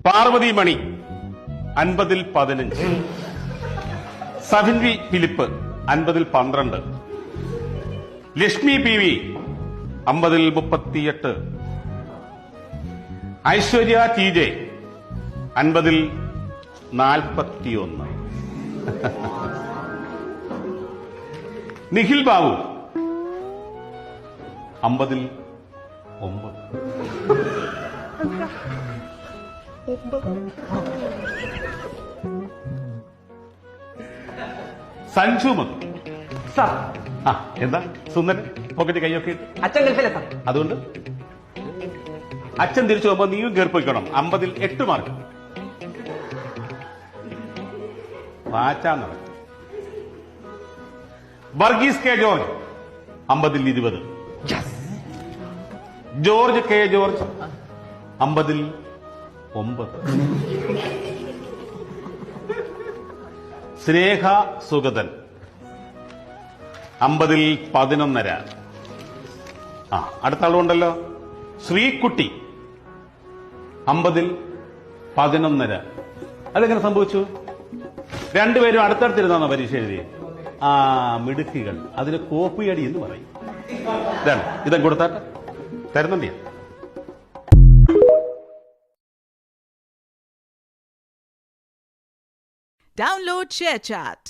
പാർവതി മണി 50-ൽ 15, Safin V Philip 50-ൽ 12, Lakshmi P V 50-ൽ 38, ഐശ്വര്യ ടി ജെ 50-ൽ 41, നിഖിൽ ബാബു 50-ൽ 9, സഞ്ജു മധു. സാർ ആ എന്താ സുന്ദരൻ പോക്കറ്റ് കൈയൊക്കെ ഇട്ട്? അച്ഛൻ ഗൾഫിലെ സാർ. അതുകൊണ്ട് അച്ഛൻ തിരിച്ചു പോകുമ്പോ നീയും കയറിപ്പോയിക്കണം. 50-ൽ 8 മാർക്ക്. വാച്ചാൻ നടക്കും. വർഗീസ് കെ ജോർജ് 50-ൽ 20, ജോർജ് കെ ജോർജ് 50-ൽ 9, സ്നേഹ സുഗതൻ 50-ൽ 11. ആ അടുത്ത ആളുണ്ടല്ലോ, ശ്രീകുട്ടി 50-ൽ 11. അതെങ്ങനെ സംഭവിച്ചു? രണ്ടുപേരും അടുത്തടുത്തിരുന്നാണോ പരീക്ഷ എഴുതി? ആ മിടുക്കികൾ. അതിന് കോപ്പിയടി എന്ന് പറയും. ഇതം കൊടുത്താട്ടെ തരുന്നുണ്ട്. Download ShareChat.